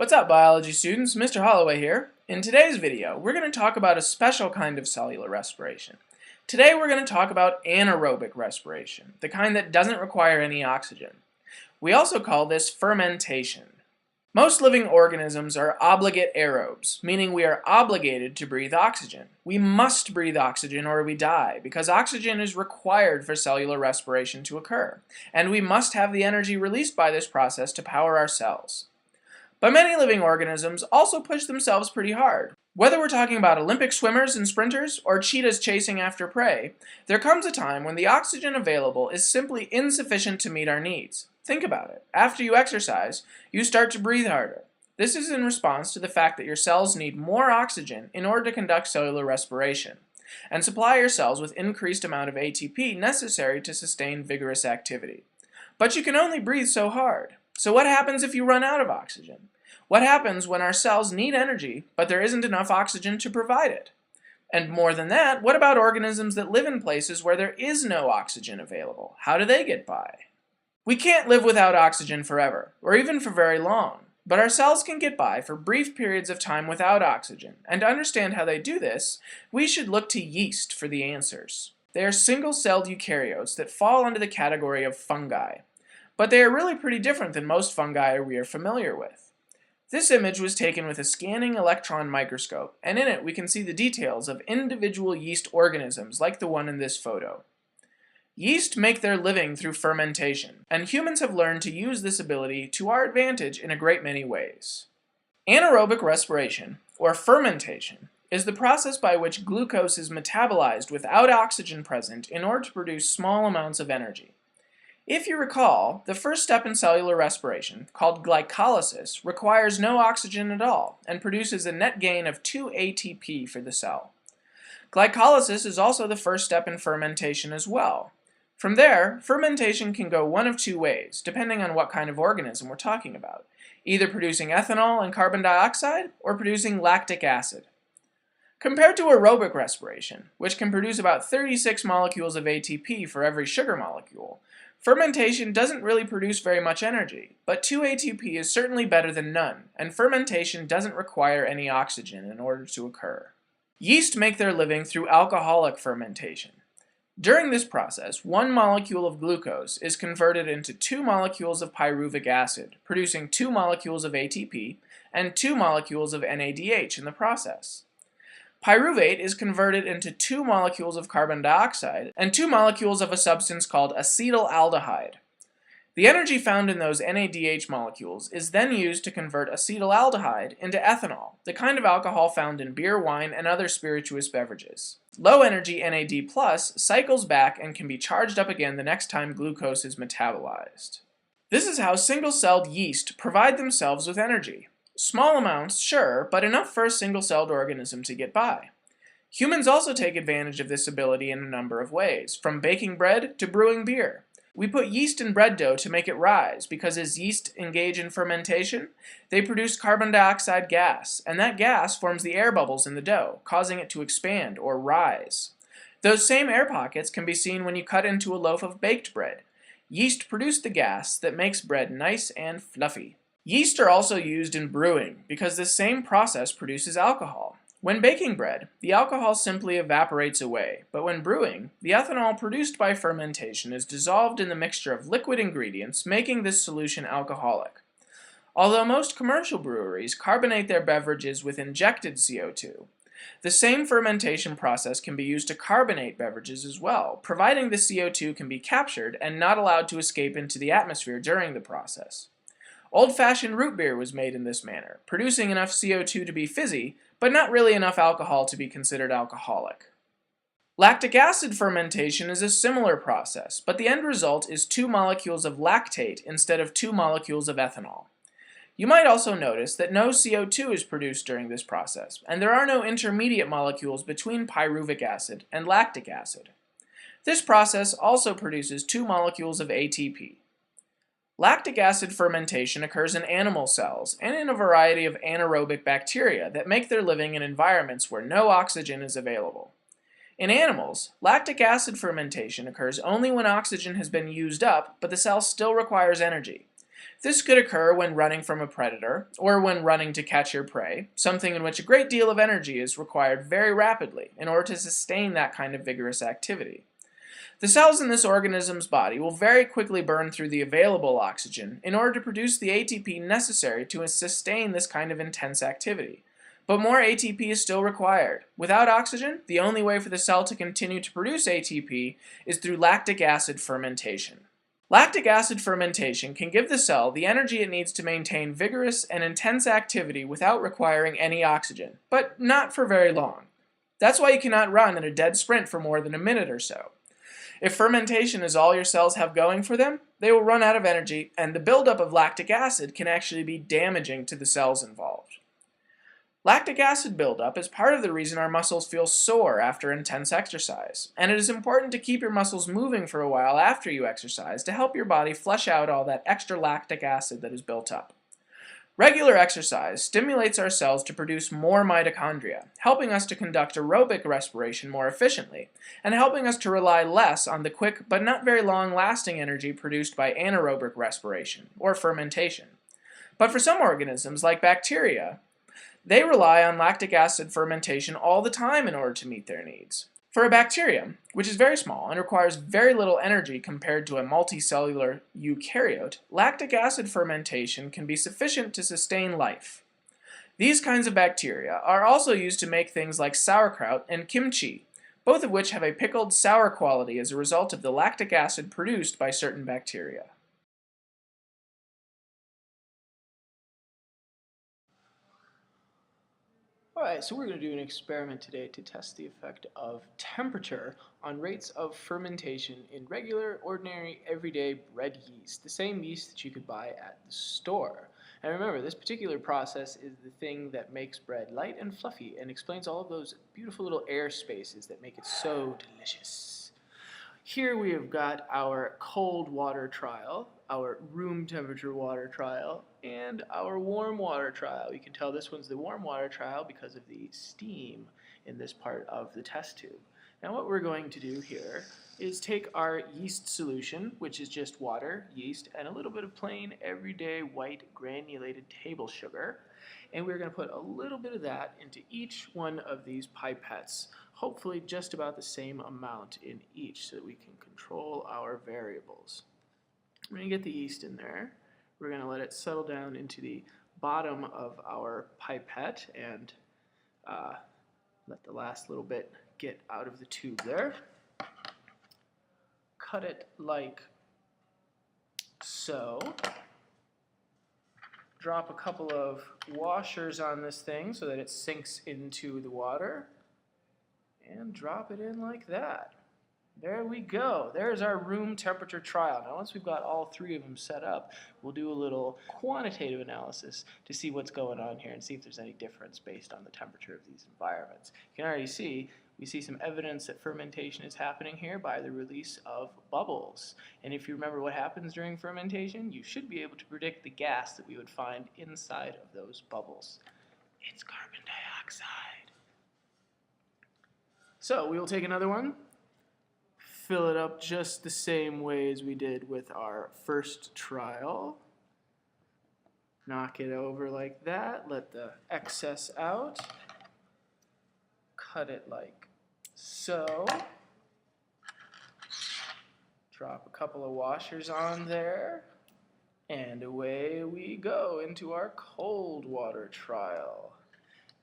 What's up, biology students? Mr. Holloway here. In today's video, we're going to talk about a special kind of cellular respiration. Today we're going to talk about anaerobic respiration, the kind that doesn't require any oxygen. We also call this fermentation. Most living organisms are obligate aerobes, meaning we are obligated to breathe oxygen. We must breathe oxygen or we die, because oxygen is required for cellular respiration to occur, and we must have the energy released by this process to power our cells. But many living organisms also push themselves pretty hard. Whether we're talking about Olympic swimmers and sprinters or cheetahs chasing after prey, there comes a time when the oxygen available is simply insufficient to meet our needs. Think about it. After you exercise, you start to breathe harder. This is in response to the fact that your cells need more oxygen in order to conduct cellular respiration, and supply your cells with increased amount of ATP necessary to sustain vigorous activity. But you can only breathe so hard. So what happens if you run out of oxygen? What happens when our cells need energy, but there isn't enough oxygen to provide it? And more than that, what about organisms that live in places where there is no oxygen available? How do they get by? We can't live without oxygen forever, or even for very long, but our cells can get by for brief periods of time without oxygen, and to understand how they do this, we should look to yeast for the answers. They are single-celled eukaryotes that fall under the category of fungi, but they are really pretty different than most fungi we are familiar with. This image was taken with a scanning electron microscope, and in it we can see the details of individual yeast organisms like the one in this photo. Yeast make their living through fermentation, and humans have learned to use this ability to our advantage in a great many ways. Anaerobic respiration, or fermentation, is the process by which glucose is metabolized without oxygen present in order to produce small amounts of energy. If you recall, the first step in cellular respiration, called glycolysis, requires no oxygen at all and produces a net gain of 2 ATP for the cell. Glycolysis is also the first step in fermentation as well. From there, fermentation can go one of two ways, depending on what kind of organism we're talking about, either producing ethanol and carbon dioxide or producing lactic acid. Compared to aerobic respiration, which can produce about 36 molecules of ATP for every sugar molecule, fermentation doesn't really produce very much energy, but 2 ATP is certainly better than none, and fermentation doesn't require any oxygen in order to occur. Yeast make their living through alcoholic fermentation. During this process, 1 molecule of glucose is converted into 2 molecules of pyruvic acid, producing 2 molecules of ATP and 2 molecules of NADH in the process. Pyruvate is converted into 2 molecules of carbon dioxide and 2 molecules of a substance called acetaldehyde. The energy found in those NADH molecules is then used to convert acetaldehyde into ethanol, the kind of alcohol found in beer, wine, and other spirituous beverages. Low-energy NAD+ cycles back and can be charged up again the next time glucose is metabolized. This is how single-celled yeast provide themselves with energy. Small amounts, sure, but enough for a single-celled organism to get by. Humans also take advantage of this ability in a number of ways, from baking bread to brewing beer. We put yeast in bread dough to make it rise, because as yeast engage in fermentation, they produce carbon dioxide gas, and that gas forms the air bubbles in the dough, causing it to expand or rise. Those same air pockets can be seen when you cut into a loaf of baked bread. Yeast produce the gas that makes bread nice and fluffy. Yeast are also used in brewing, because this same process produces alcohol. When baking bread, the alcohol simply evaporates away, but when brewing, the ethanol produced by fermentation is dissolved in the mixture of liquid ingredients, making this solution alcoholic. Although most commercial breweries carbonate their beverages with injected CO2, the same fermentation process can be used to carbonate beverages as well, providing the CO2 can be captured and not allowed to escape into the atmosphere during the process. Old-fashioned root beer was made in this manner, producing enough CO2 to be fizzy, but not really enough alcohol to be considered alcoholic. Lactic acid fermentation is a similar process, but the end result is 2 molecules of lactate instead of 2 molecules of ethanol. You might also notice that no CO2 is produced during this process, and there are no intermediate molecules between pyruvic acid and lactic acid. This process also produces 2 molecules of ATP. Lactic acid fermentation occurs in animal cells and in a variety of anaerobic bacteria that make their living in environments where no oxygen is available. In animals, lactic acid fermentation occurs only when oxygen has been used up, but the cell still requires energy. This could occur when running from a predator, or when running to catch your prey, something in which a great deal of energy is required very rapidly in order to sustain that kind of vigorous activity. The cells in this organism's body will very quickly burn through the available oxygen in order to produce the ATP necessary to sustain this kind of intense activity. But more ATP is still required. Without oxygen, the only way for the cell to continue to produce ATP is through lactic acid fermentation. Lactic acid fermentation can give the cell the energy it needs to maintain vigorous and intense activity without requiring any oxygen, but not for very long. That's why you cannot run in a dead sprint for more than a minute or so. If fermentation is all your cells have going for them, they will run out of energy, and the buildup of lactic acid can actually be damaging to the cells involved. Lactic acid buildup is part of the reason our muscles feel sore after intense exercise, and it is important to keep your muscles moving for a while after you exercise to help your body flush out all that extra lactic acid that is built up. Regular exercise stimulates our cells to produce more mitochondria, helping us to conduct aerobic respiration more efficiently, and helping us to rely less on the quick but not very long-lasting energy produced by anaerobic respiration, or fermentation. But for some organisms, like bacteria, they rely on lactic acid fermentation all the time in order to meet their needs. For a bacterium, which is very small and requires very little energy compared to a multicellular eukaryote, lactic acid fermentation can be sufficient to sustain life. These kinds of bacteria are also used to make things like sauerkraut and kimchi, both of which have a pickled sour quality as a result of the lactic acid produced by certain bacteria. Alright, so we're going to do an experiment today to test the effect of temperature on rates of fermentation in regular, ordinary, everyday bread yeast, the same yeast that you could buy at the store. And remember, this particular process is the thing that makes bread light and fluffy and explains all of those beautiful little air spaces that make it so delicious. Here we have got our cold water trial, our room temperature water trial, and our warm water trial. You can tell this one's the warm water trial because of the steam in this part of the test tube. Now what we're going to do here is take our yeast solution, which is just water, yeast, and a little bit of plain everyday white granulated table sugar, and we're going to put a little bit of that into each one of these pipettes, hopefully just about the same amount in each so that we can control our variables. We're going to get the yeast in there. We're going to let it settle down into the bottom of our pipette and let the last little bit get out of the tube there. Cut it like so. Drop a couple of washers on this thing so that it sinks into the water. And drop it in like that. There we go. There's our room temperature trial. Now once we've got all three of them set up, we'll do a little quantitative analysis to see what's going on here and see if there's any difference based on the temperature of these environments. You can already see, we see some evidence that fermentation is happening here by the release of bubbles. And if you remember what happens during fermentation, you should be able to predict the gas that we would find inside of those bubbles. It's carbon dioxide. So we will take another one, fill it up just the same way as we did with our first trial. Knock it over like that, let the excess out, cut it like so, drop a couple of washers on there, and away we go into our cold water trial.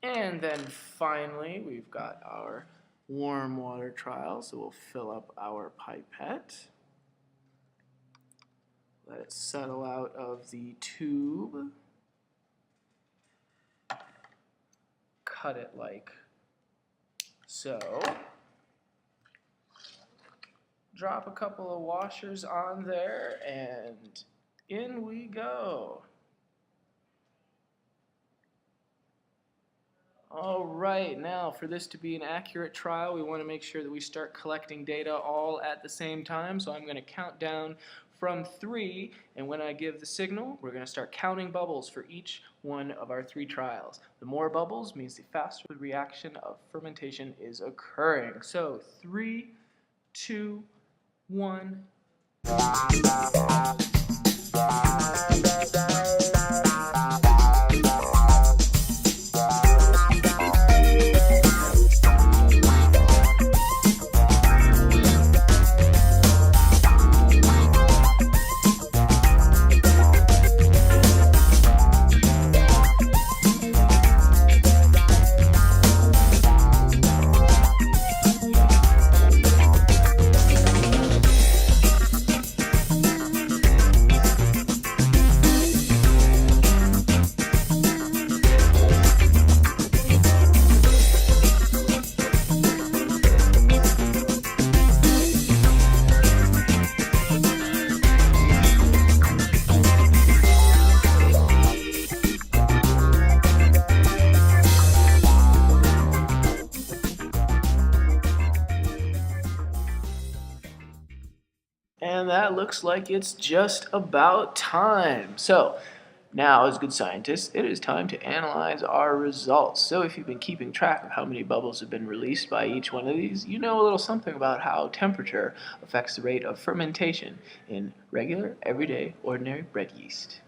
And then finally we've got our warm water trial, so we'll fill up our pipette. Let it settle out of the tube. Cut it like so. Drop a couple of washers on there, and in we go. Alright, now for this to be an accurate trial, we want to make sure that we start collecting data all at the same time. So I'm going to count down from 3, and when I give the signal, we're going to start counting bubbles for each one of our 3 trials. The more bubbles means the faster the reaction of fermentation is occurring. So 3, 2, 1. looks like it's just about time. So, now, as good scientists, it is time to analyze our results. So if you've been keeping track of how many bubbles have been released by each one of these, you know a little something about how temperature affects the rate of fermentation in regular, everyday, ordinary bread yeast.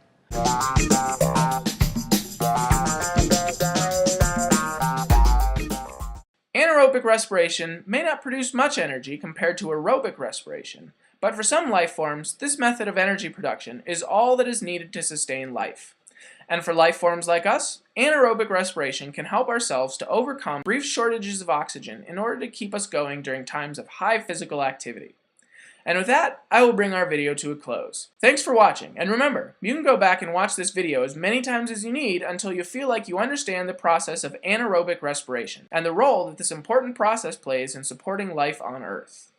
Anaerobic respiration may not produce much energy compared to aerobic respiration, but for some life forms, this method of energy production is all that is needed to sustain life. And for life forms like us, anaerobic respiration can help ourselves to overcome brief shortages of oxygen in order to keep us going during times of high physical activity. And with that, I will bring our video to a close. Thanks for watching, and remember, you can go back and watch this video as many times as you need until you feel like you understand the process of anaerobic respiration and the role that this important process plays in supporting life on Earth.